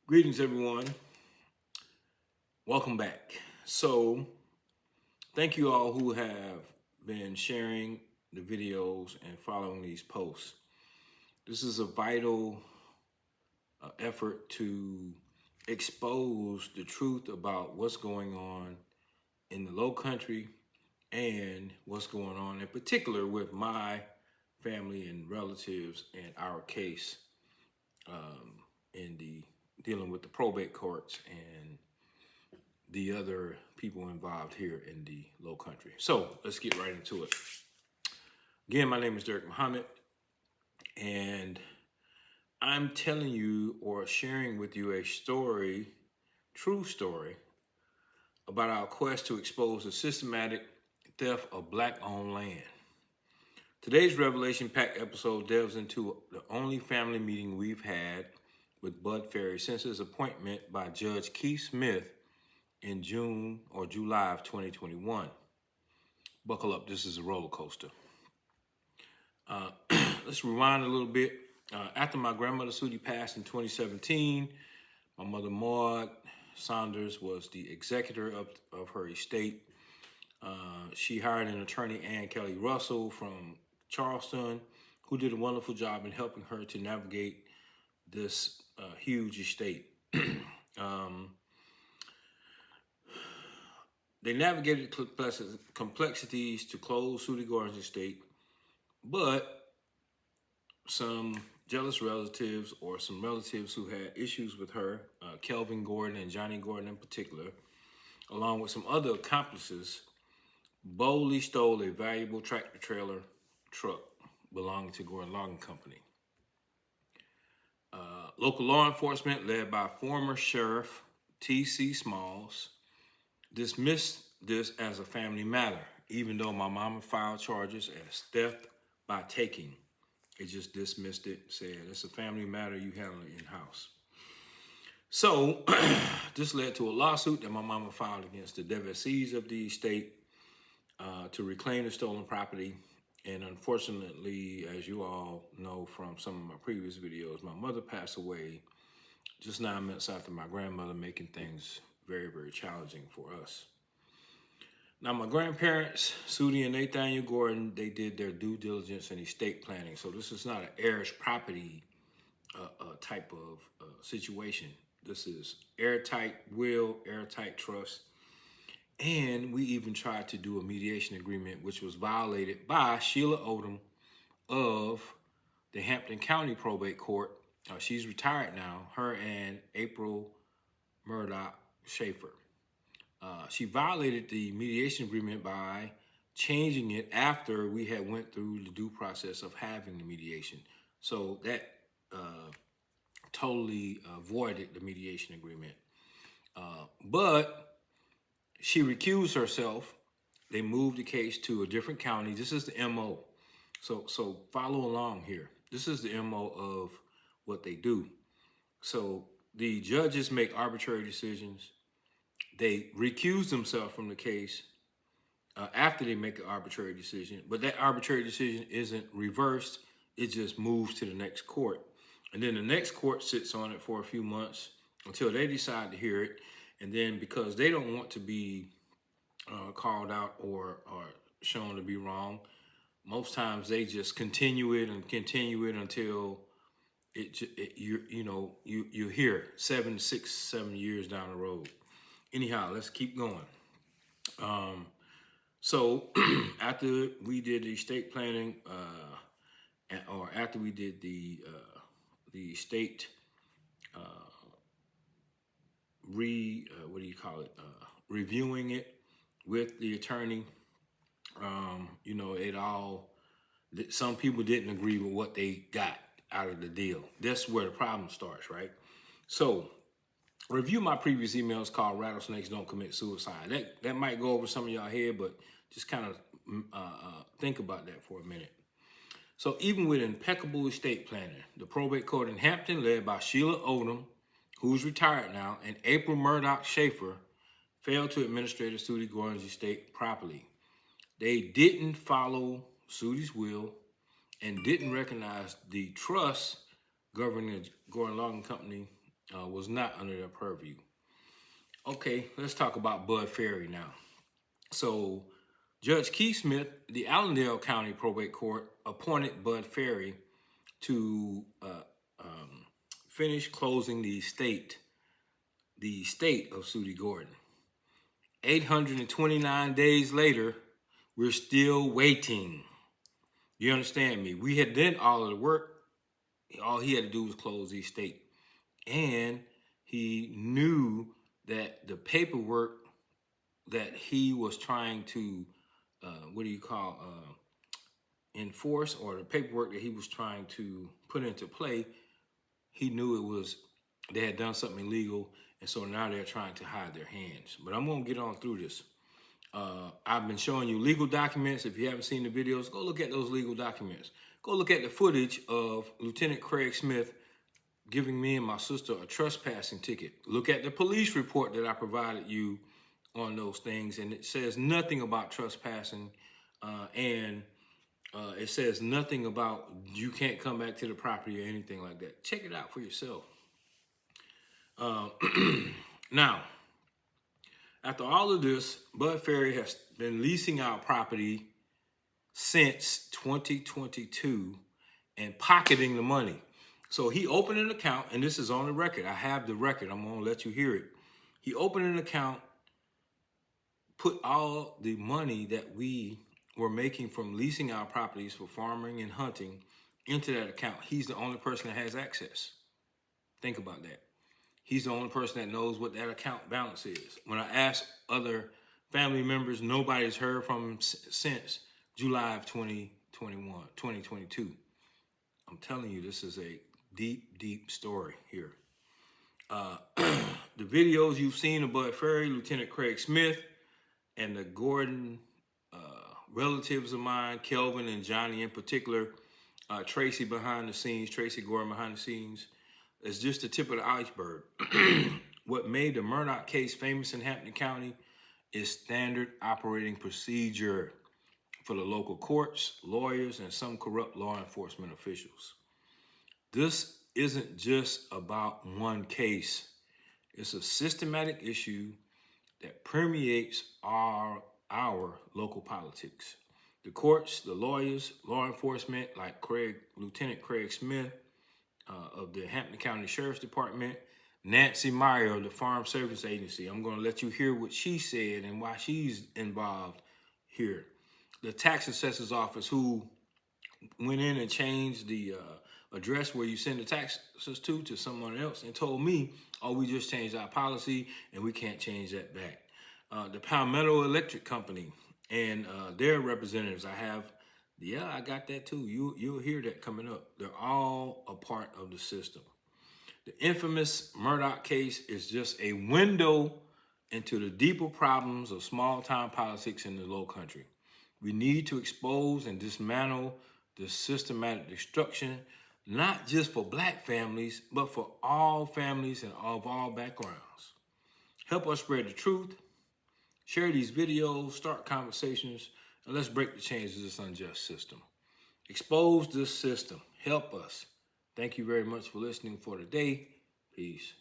Greetings, everyone. Welcome back. So, thank you all who have been sharing the videos and following these posts. This is a vital effort to expose the truth about what's going on in the Low Country and what's going on in particular with my family and relatives and our case in the dealing with the probate courts and the other people involved here in the Low Country. So let's get right into it. Again, my name is Derek Muhammad, and I'm telling you or sharing with you a story, true story, about our quest to expose the systematic theft of Black-owned land. Today's revelation-packed episode delves into the only family meeting we've had with Bud Ferry since his appointment by Judge Keith Smith in June or July of 2021. Buckle up, this is a roller coaster. Let's rewind a little bit. After my grandmother Sudie passed in 2017, my mother Maud Saunders was the executor of her estate. She hired an attorney, Ann Kelly Russell from Charleston, who did a wonderful job in helping her to navigate this huge estate. They navigated complexities to close Sudie Gordon's estate, but some jealous relatives or some relatives who had issues with her, Kelvin Gordon and Johnny Gordon in particular, along with some other accomplices, boldly stole a valuable tractor-trailer truck belonging to Gordon Logging Company. Local law enforcement, led by former Sheriff T.C. Smalls, dismissed this as a family matter, even though my mama filed charges as theft by taking. It just dismissed it, said it's a family matter, you handle it in-house. So this led to a lawsuit that my mama filed against the devastees of the estate to reclaim the stolen property. And unfortunately, as you all know from some of my previous videos, my mother passed away just 9 months after my grandmother, making things very, very challenging for us. Now, my grandparents, Sudie and Nathaniel Gordon, they did their due diligence in estate planning. So this is not an heirs property type of situation. This is airtight will, airtight trust. And we even tried to do a mediation agreement, which was violated by Sheila Odom of the Hampton County Probate Court. She's retired now, her and April Murdoch Schaefer. She violated the mediation agreement by changing it after we had went through the due process of having the mediation. So that totally voided the mediation agreement. But she recused herself. They moved the case to a different county. This is the MO. So follow along here. This is the MO of what they do. So the judges make arbitrary decisions. They recuse themselves from the case after they make an arbitrary decision, but that arbitrary decision isn't reversed. It just moves to the next court. And then the next court sits on it for a few months until they decide to hear it. And then because they don't want to be called out or shown to be wrong, most times they just continue it until you hear 6, 7 years down the road. Anyhow, let's keep going. So after we did the estate planning, or after we did the estate reviewing it with the attorney, some people didn't agree with what they got out of the deal. That's where the problem starts, right? So review my previous emails called Rattlesnakes Don't Commit Suicide. That might go over some of y'all here, but just kind of think about that for a minute. So even with impeccable estate planning, the probate court in Hampton, led by Sheila Odom, who's retired now, and April Murdoch Schaefer, failed to administer the Sudie Gordon's estate properly. They didn't follow Sudie's will and didn't recognize the trust governing the Gordon Logging Company was not under their purview. Okay, let's talk about Bud Ferry now. So, Judge Keith Smith, the Allendale County Probate Court, appointed Bud Ferry to finish closing the estate of Sudie Gordon. 829 days later, we're still waiting. You understand me? We had done all of the work. All he had to do was close the estate. And he knew that the paperwork that he was trying to, enforce, or the paperwork that he was trying to put into play, he knew they had done something illegal, and so now they're trying to hide their hands. But I'm going to get on through this. I've been showing you legal documents. If you haven't seen the videos, go look at those legal documents. Go look at the footage of Lieutenant Craig Smith giving me and my sister a trespassing ticket. Look at the police report that I provided you on those things, and it says nothing about trespassing, and it says nothing about you can't come back to the property or anything like that. Check it out for yourself. Now, after all of this, Bud Ferry has been leasing out property since 2022 and pocketing the money. So he opened an account, and this is on the record. I have the record. I'm going to let you hear it. He opened an account, put all the money that we were making from leasing our properties for farming and hunting into that account. He's the only person that has access. Think about that. He's the only person that knows what that account balance is. When I asked other family members, nobody's heard from him since July of 2022. I'm telling you, this is a deep, deep story here. The videos you've seen of Bud Ferry, Lieutenant Craig Smith, and the Gordon relatives of mine, Kelvin and Johnny in particular, Tracy Gordon behind the scenes, is just the tip of the iceberg. What made the Murdaugh case famous in Hampton County is standard operating procedure for the local courts, lawyers, and some corrupt law enforcement officials. This isn't just about one case. It's a systematic issue that permeates our local politics. The courts, the lawyers, law enforcement, like Lieutenant Craig Smith of the Hampton County Sheriff's Department, Nancy Meyer of the Farm Service Agency. I'm going to let you hear what she said and why she's involved here. The tax assessor's office, who went in and changed the address where you send the taxes to someone else, and told me, oh, we just changed our policy and we can't change that back. The Palmetto Electric Company and their representatives, I got that too. You'll hear that coming up. They're all a part of the system. The infamous Murdaugh case is just a window into the deeper problems of small-town politics in the Low Country. We need to expose and dismantle the systematic destruction, not just for Black families, but for all families and of all backgrounds. Help us spread the truth. Share these videos, start conversations, and let's break the chains of this unjust system. Expose this system. Help us. Thank you very much for listening for today. Peace.